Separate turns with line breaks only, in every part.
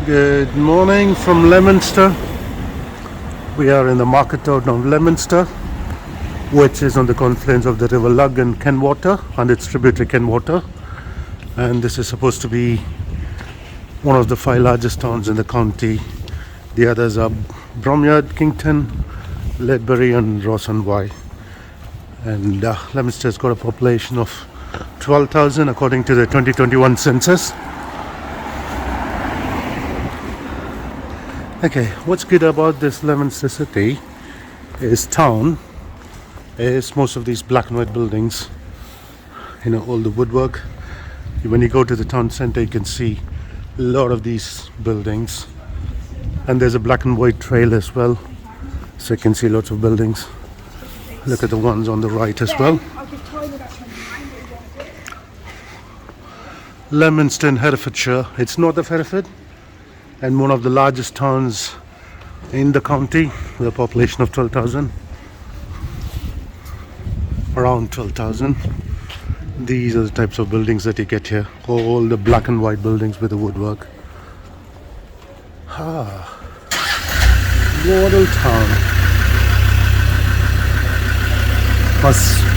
Good morning from Leominster. We are in the market town of Leominster, which is on the confluence of the river Lug and Kenwater and its tributary Kenwater. And this is supposed to be one of the 5 largest towns in the county. The others are Bromyard, Kington, Ledbury and Ross-on-Wye. And Leominster has got a population of 12,000 according to the 2021 census. Okay, what's good about this Leominster city is most of these black and white buildings, all the woodwork. When you go to the town centre, you can see a lot of these buildings, and there's a black and white trail as well, so you can see lots of buildings. Look at the ones on the right as well. Leominster in Herefordshire, it's north of Hereford and one of the largest towns in the county with a population of 12,000, around 12,000. These are the types of buildings that you get here, all the black and white buildings with the woodwork. Model town.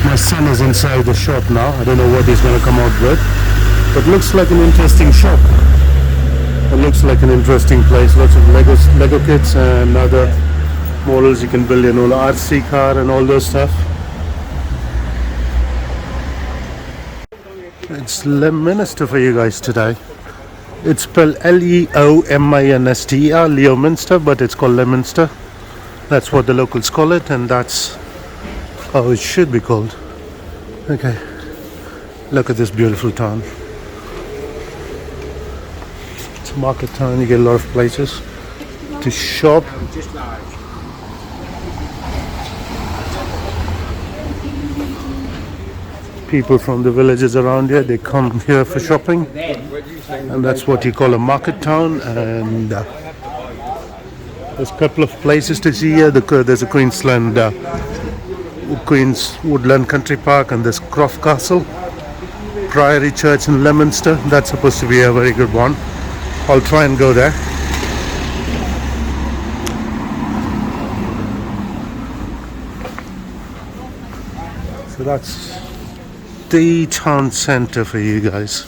My son is inside the shop now. I don't know what he's going to come out with, but looks like an interesting shop. It looks like an interesting place. Lots of Lego kits and other models you can build, RC car and all those stuff. It's Leominster for you guys today. It's spelled Leominster, Leominster, but it's called Leominster. That's what the locals call it, and that's how it should be called. Okay, look at this beautiful town. It's a market town. You get a lot of places to shop. People from the villages around here, they come here for shopping, and that's what you call a market town. And there's a couple of places to see here. There's a Queen's Woodland Country Park, and there's Croft Castle, Priory Church in Leominster. That's supposed to be a very good one. I'll try and go there. So that's the town centre for you guys,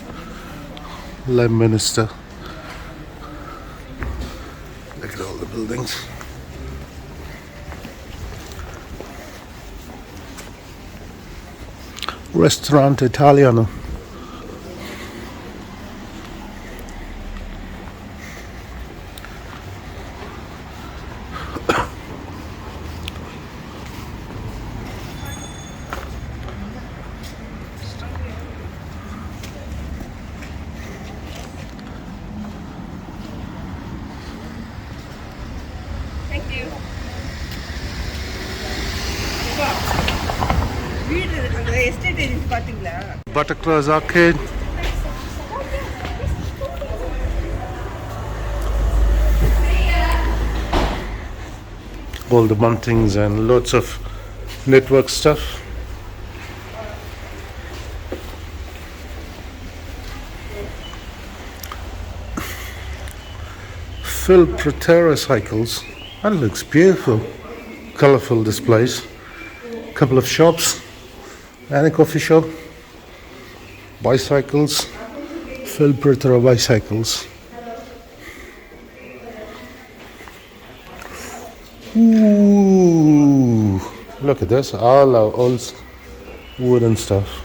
Leominster. Look at all the buildings. Restaurant Italiano. Buttercross Arcade. All the buntings and lots of network stuff. Phil Protera cycles. That looks beautiful. Colourful displays. Couple of shops and a coffee shop. Bicycles. Phil Protera bicycles. Ooh, look at this, all our old wooden stuff.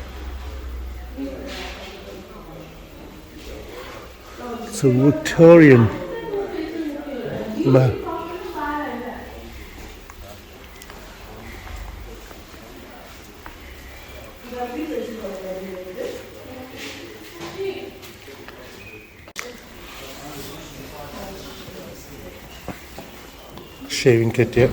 It's a Victorian. Shaving kit, yeah.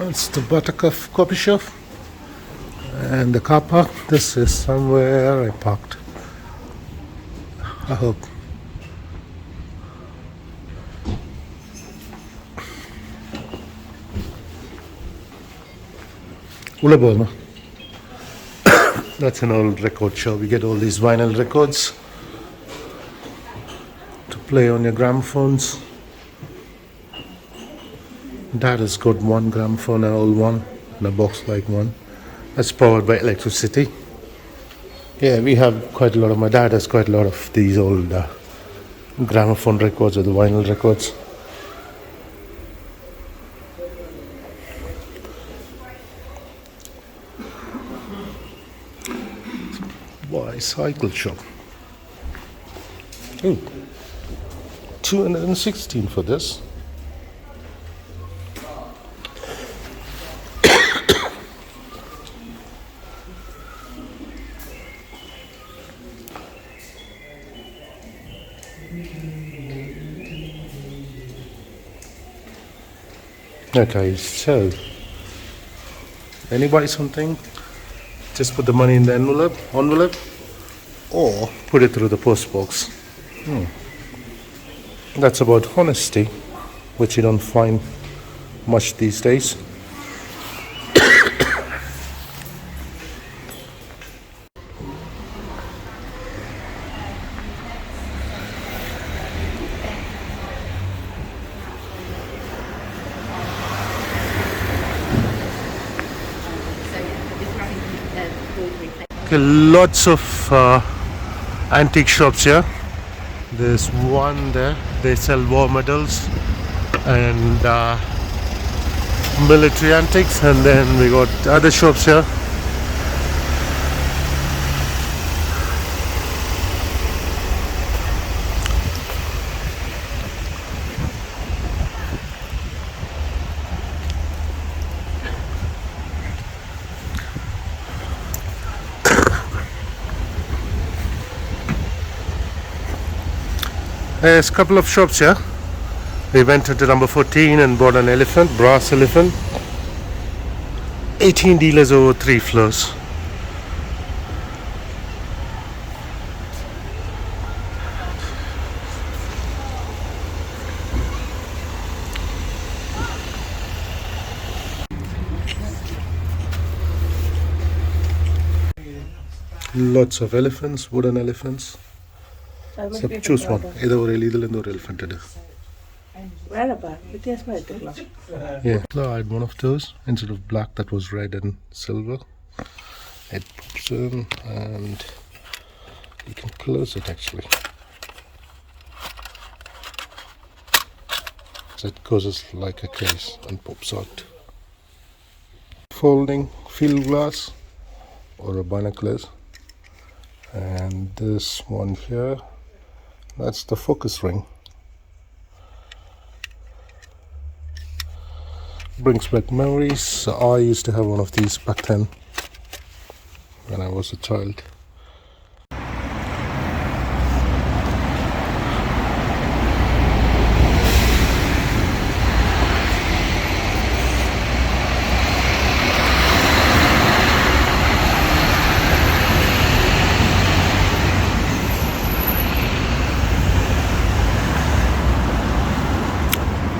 It's the Buttercup coffee shop. And the car park, this is somewhere I parked. I hope. Ulaboma. That's an old record show. We get all these vinyl records to play on your gramophones. Dad has got one gramophone, an old one, and a box like one. That's powered by electricity. Yeah, we have quite a lot of, my dad has quite a lot of these old gramophone records or the vinyl records. Cycle shop. Ooh, 216 for this. Okay, so anybody something? Just put the money in the envelope. Or put it through the post box. That's about honesty, which you don't find much these days. Okay, lots of antique shops here. There's one there, they sell war medals and military antiques, and then we got other shops here. There's a couple of shops here. We went into number 14 and bought an elephant, brass elephant. 18 dealers over 3 floors. Lots of elephants, wooden elephants. So choose one. Either or elephant. Yeah, I had one of those. Instead of black, that was red and silver. It pops in and you can close it actually. So it goes like a case and pops out. Folding field glass or a binoculars. And this one here, that's the focus ring. Brings back memories. I used to have one of these back then when I was a child.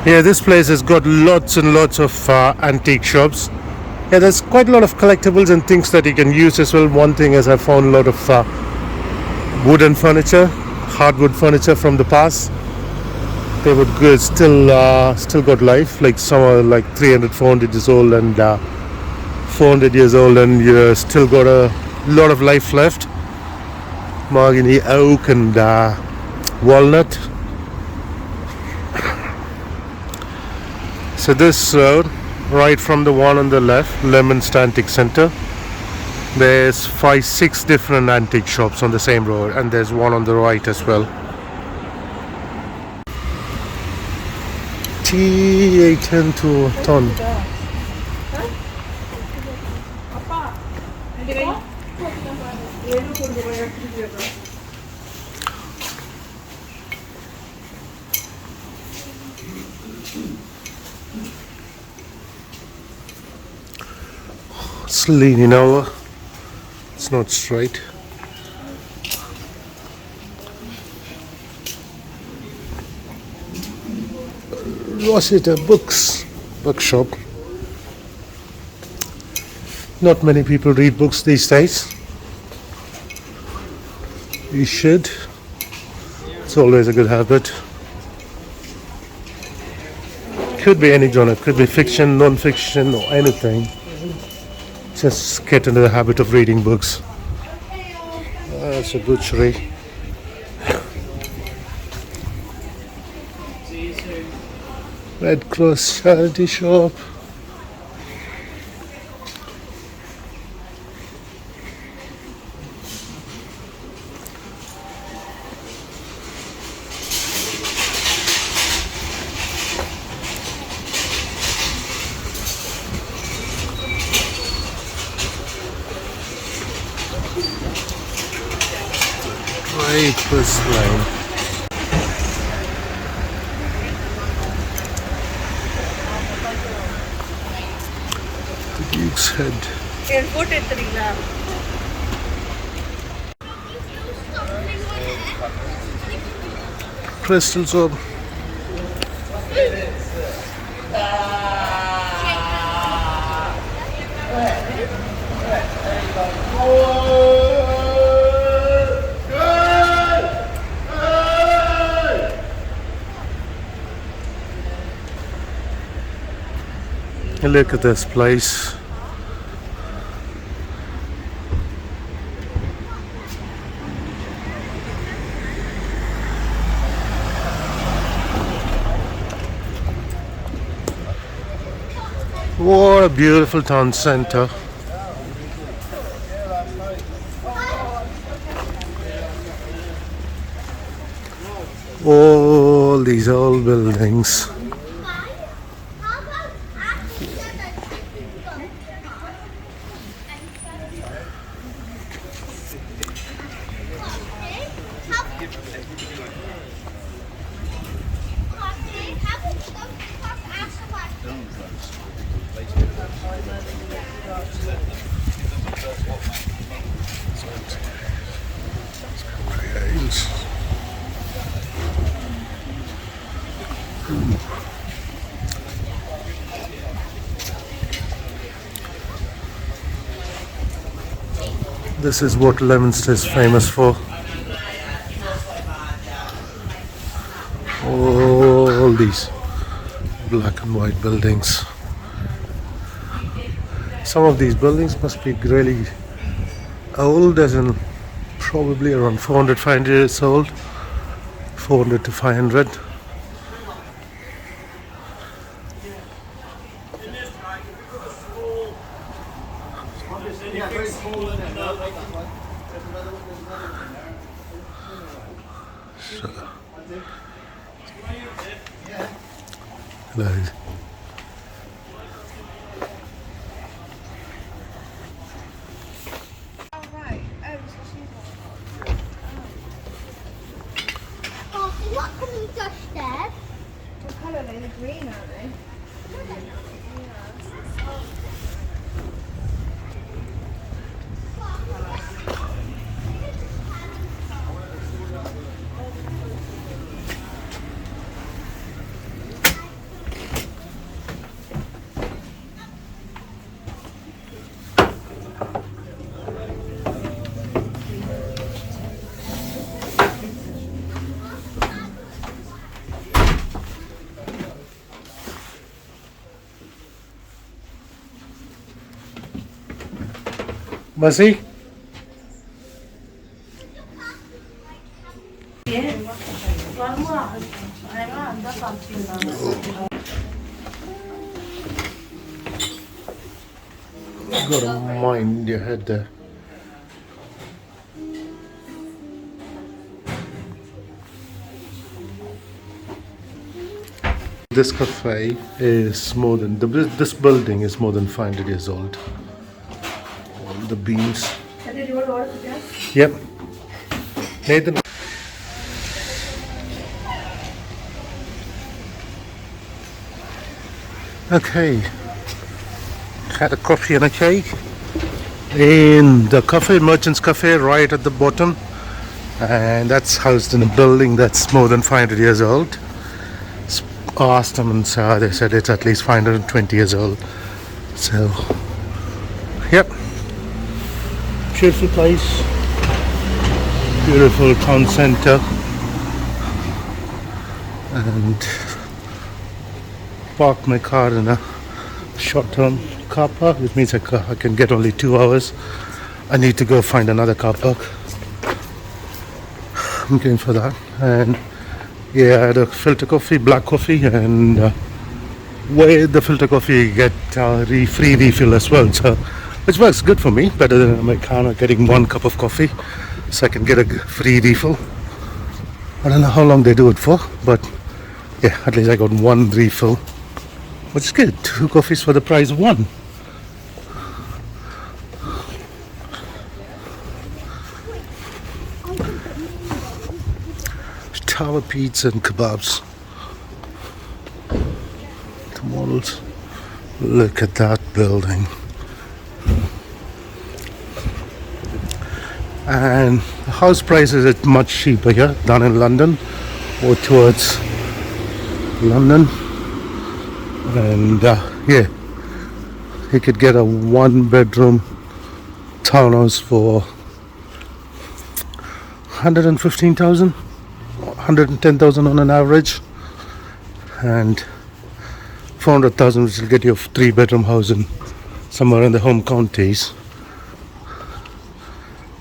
Yeah, this place has got lots and lots of antique shops. Yeah, there's quite a lot of collectibles and things that you can use as well. One thing is I found a lot of wooden furniture, hardwood furniture from the past. They would good, still got life. Like some are like 300, 400 years old and 400 years old, and you still got a lot of life left. Mahogany, oak and walnut. So this road, right from the one on the left, Leominster Antique Centre, there's 5-6 different antique shops on the same road, and there's one on the right as well. T810 to a ton. It's leaning over. not straight. Rossiter Books bookshop. Not many people read books these days. You should. It's always a good habit. Could be any genre, could be fiction, non-fiction, or anything. Just get into the habit of reading books. That's a butchery. Red Cross charity shop. Drapers Lane. The Duke's Head. Crystal Soap. Look at this place. What a beautiful town centre. All these old buildings. This is what Leominster is famous for. All these black and white buildings. Some of these buildings must be really old, as in probably around 400-500 years old. 400 to 500. Hello.
What can we just there?
What colour are they? They're green, aren't they?
Mercy? You've got to mind your head there. This cafe is more than, this building is more than 500 years old. All the beams. Yep. Nathan. Okay. Had a coffee and a cake. in the cafe, Merchants Cafe, right at the bottom, and that's housed in a building that's more than 500 years old. Asked them and they said it's at least 520 years old. So, yep, beautiful place, beautiful town centre, and park my car in a short-term car park, which means I can get only 2 hours. I need to go find another car park. I'm going for that. And yeah, I had a filter coffee, black coffee, and with the filter coffee you get free refill as well, so which works good for me, better than Americano getting 1 cup of coffee, so I can get a free refill. I don't know how long they do it for, but yeah, at least I got 1 refill, which is good. 2 coffees for the price of 1. Tower pizza and kebabs. The models. Look at that building. And the house prices are much cheaper here than in London or towards London. And yeah, you could get a 1-bedroom townhouse for 115,000, 110,000 on an average, and 400,000 which will get you a 3-bedroom house in somewhere in the home counties.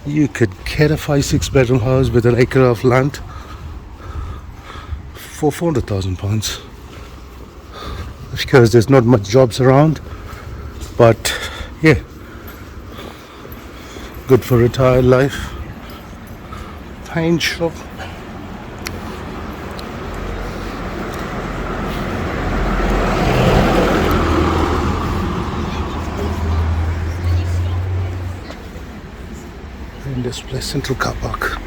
You could get a 5-6 bedroom house with an acre of land for £400,000, because there's not much jobs around, but yeah, good for retired life. Paint shop. In this place, Central Car Park.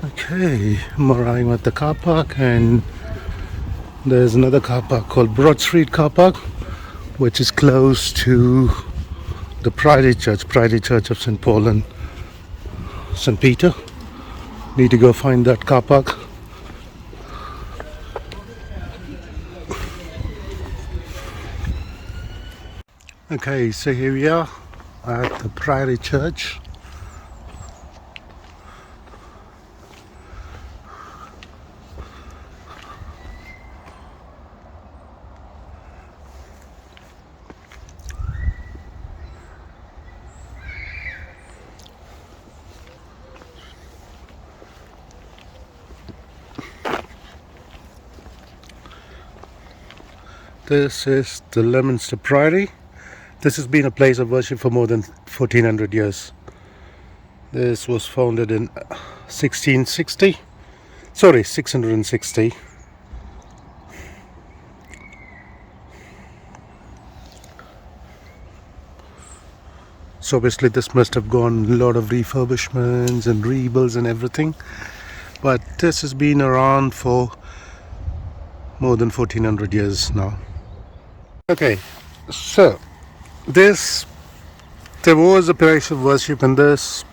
Okay, I'm arriving at the car park, and there's another car park called Broad Street Car Park, which is close to the Priory Church of St. Paul and St. Peter. Need to go find that car park. Okay, so here we are at the Priory Church. This is the Leominster Priory. This has been a place of worship for more than 1400 years. This was founded in 660. So obviously this must have gone a lot of refurbishments and rebuilds and everything. But this has been around for more than 1400 years now. Okay, so there was a place of worship in this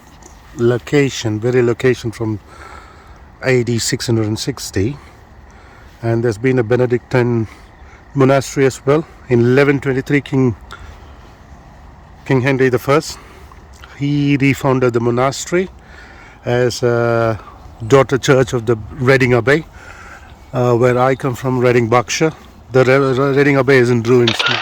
location, very location, from AD 660, and there's been a Benedictine monastery as well. In 1123, King Henry I, he refounded the monastery as a daughter church of the Reading Abbey, where I come from, Reading, Berkshire. The Reading Abbey is in ruins now.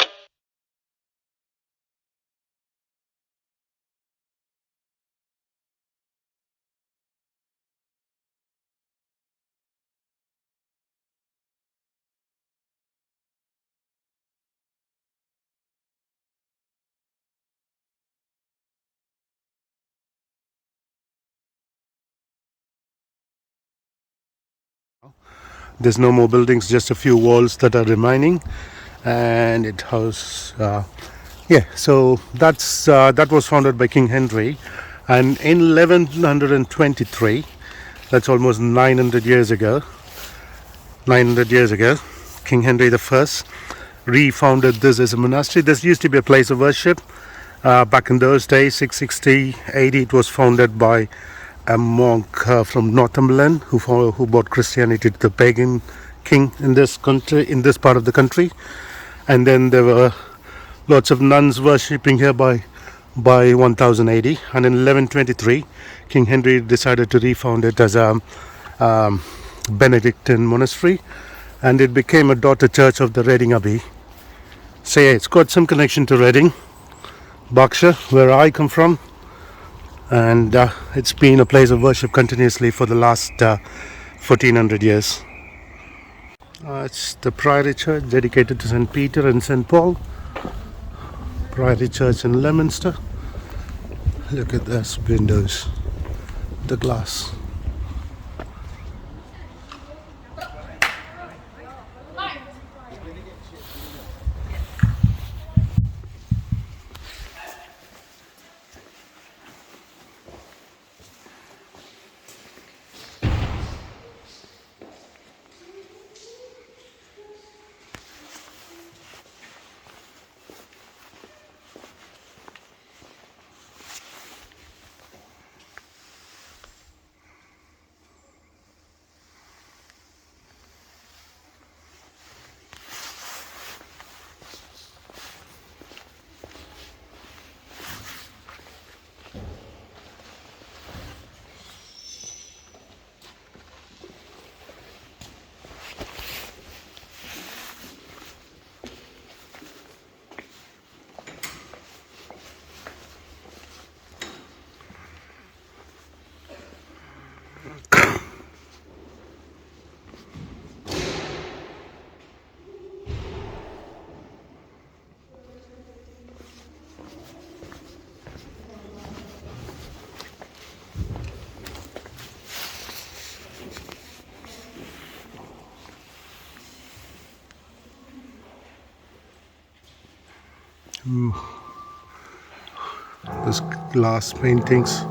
There's no more buildings, just a few walls that are remaining, and it houses. Yeah, so that was founded by King Henry, And in 1123, that's almost 900 years ago, 900 years ago, King Henry I refounded this as a monastery. This used to be a place of worship. Back in those days, 660 AD, it was founded by a monk from Northumberland who brought Christianity to the pagan king in this country, in this part of the country. And then there were lots of nuns worshipping here by 1000 AD. And in 1123, King Henry decided to refound it as a Benedictine monastery, and it became a daughter church of the Reading Abbey. So yeah, it's got some connection to Reading, Berkshire, where I come from, and it's been a place of worship continuously for the last 1400 years. It's the Priory Church dedicated to St. Peter and St. Paul. Priory Church in Leominster. Look at those windows, the glass. Those glass paintings.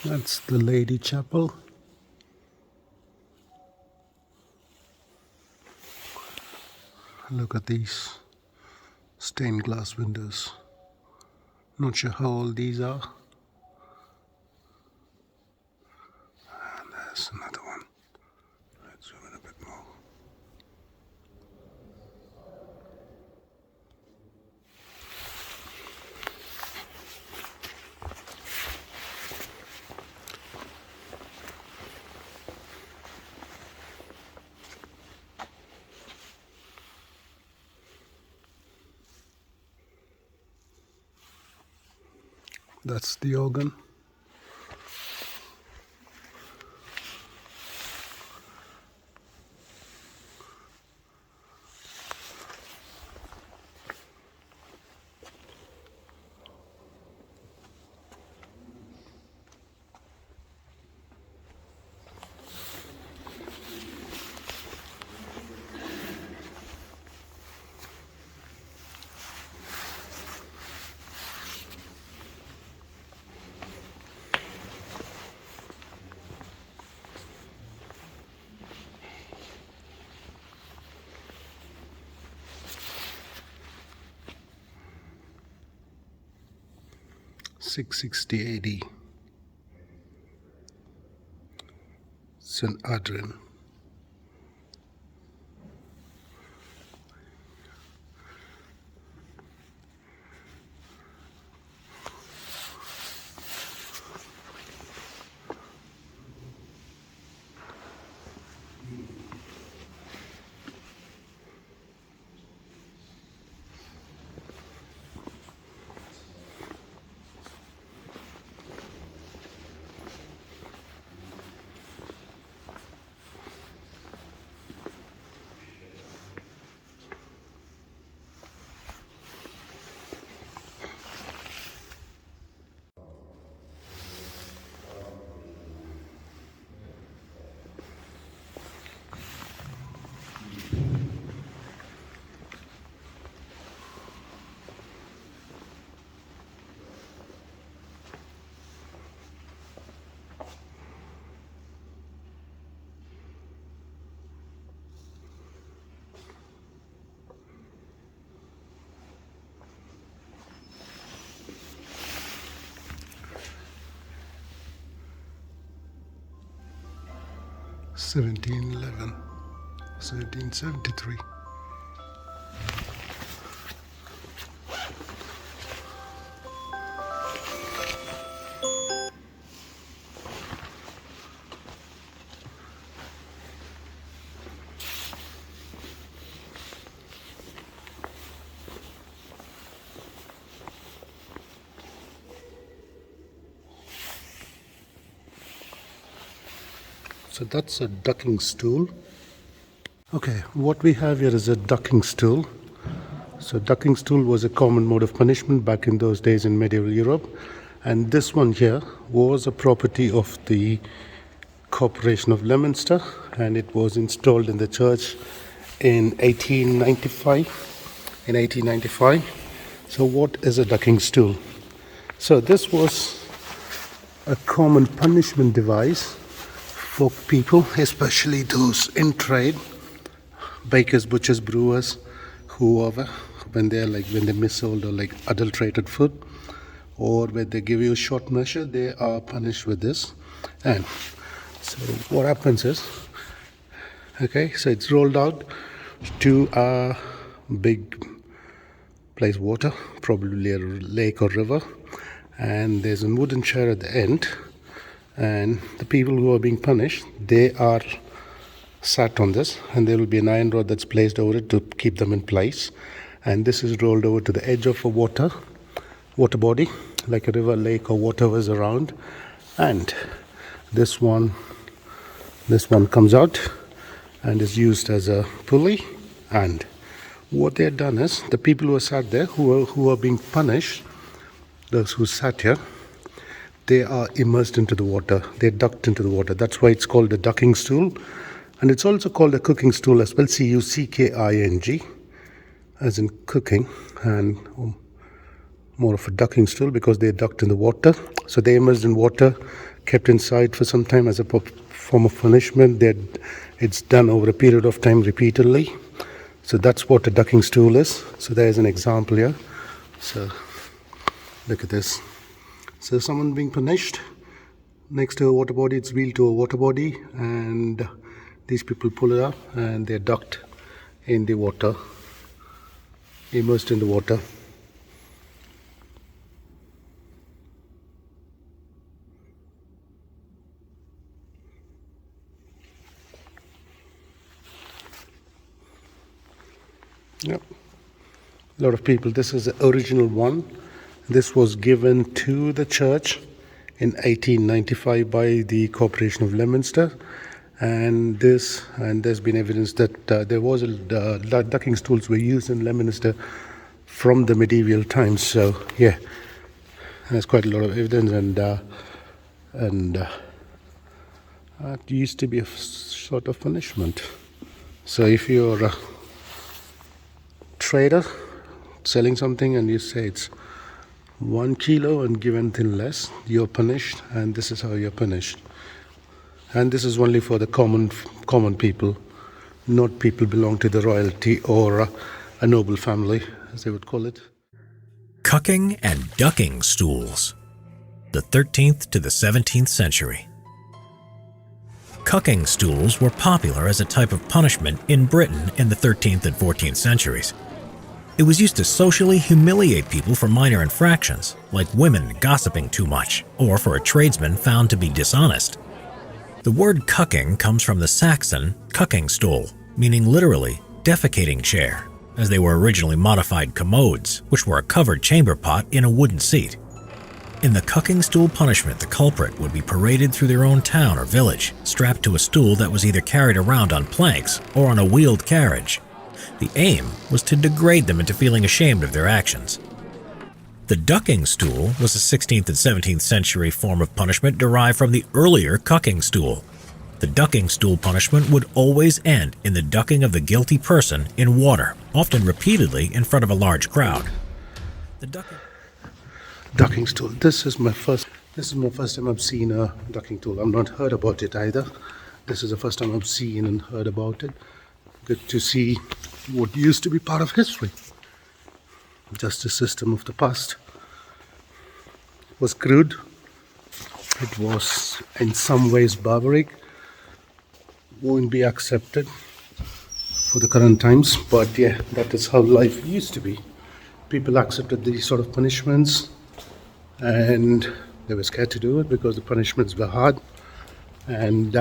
That's the Lady Chapel. Look at these stained glass windows. Not sure how old these are. And there's another one. Let's zoom in a bit more. That's the organ. $660 AD. St. Adrian. (1711) 1773. So that's a ducking stool. Okay, what we have here is a ducking stool. So ducking stool was a common mode of punishment back in those days in medieval Europe. And this one here was a property of the Corporation of Leominster, and it was installed in the church in 1895. So what is a ducking stool? So this was a common punishment device for people, especially those in trade, bakers, butchers, brewers, whoever, when they missold or like adulterated food, or when they give you a short measure, they are punished with this. And so what happens is, okay, so it's rolled out to a big place, water, probably a lake or river, and there's a wooden chair at the end, and the people who are being punished, they are sat on this, and there will be an iron rod that's placed over it to keep them in place, and this is rolled over to the edge of a water body, like a river, lake, or whatever is around, and this one comes out and is used as a pulley. And what they had done is, the people who are sat there, who are being punished, those who sat here, they are immersed into the water, they're ducked into the water. That's why it's called a ducking stool, and it's also called a cooking stool as well, C-U-C-K-I-N-G, as in cooking, and more of a ducking stool because they're ducked in the water. So they're immersed in water, kept inside for some time as a form of punishment. It's done over a period of time repeatedly. So that's what a ducking stool is. So there's an example here. So look at this. So someone being punished next to a water body, it's wheeled to a water body, and these people pull it up and they're ducked in the water, immersed in the water. Yep. A lot of people, this is the original one. This was given to the church in 1895 by the Corporation of Leominster, and there's been evidence that there was ducking stools were used in Leominster from the medieval times. So yeah, there's quite a lot of evidence, and it used to be a sort of punishment. So if you're a trader selling something and you say it's 1 kilo and give anything less, you're punished, and this is how you're punished. And this is only for the common people, not people belong to the royalty or a noble family, as they would call it.
Cucking and ducking stools, the 13th to the 17th century. Cucking stools were popular as a type of punishment in Britain in the 13th and 14th centuries. It was used to socially humiliate people for minor infractions, like women gossiping too much, or for a tradesman found to be dishonest. The word cucking comes from the Saxon cucking stool, meaning literally defecating chair, as they were originally modified commodes, which were a covered chamber pot in a wooden seat. In the cucking stool punishment, the culprit would be paraded through their own town or village, strapped to a stool that was either carried around on planks or on a wheeled carriage. The aim was to degrade them into feeling ashamed of their actions. The ducking stool was a 16th and 17th century form of punishment derived from the earlier cucking stool. The ducking stool punishment would always end in the ducking of the guilty person in water, often repeatedly in front of a large crowd. The
Ducking stool. This is my first time I've seen a ducking stool. I've not heard about it either. This is the first time I've seen and heard about it. Good to see what used to be part of history. Justice system of the past was crude. It was in some ways barbaric. Won't be accepted for the current times, but yeah, that is how life used to be. People accepted these sort of punishments and they were scared to do it because the punishments were hard. And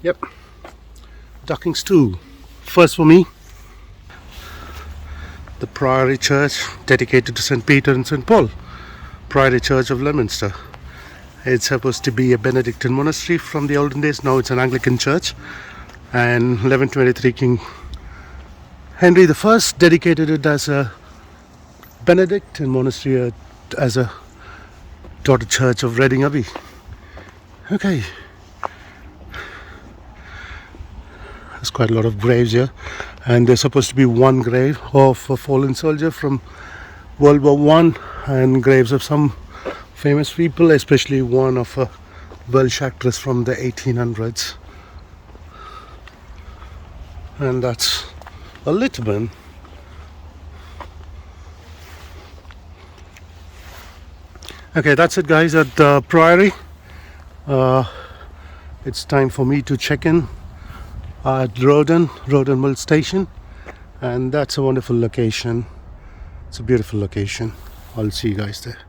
yep, ducking stool. First for me, the Priory Church dedicated to St. Peter and St. Paul, Priory Church of Leominster. It's supposed to be a Benedictine monastery from the olden days. Now it's an Anglican church. And 1123 King Henry I dedicated it as a Benedictine monastery, as a daughter church of Reading Abbey. Okay. There's quite a lot of graves here. And there's supposed to be one grave of a fallen soldier from World War I and graves of some famous people, especially one of a Welsh actress from the 1800s. And that's a Litman. Okay, that's it guys at the Priory. It's time for me to check in at Roden Mill Station, and that's a wonderful location. It's a beautiful location. I'll see you guys there.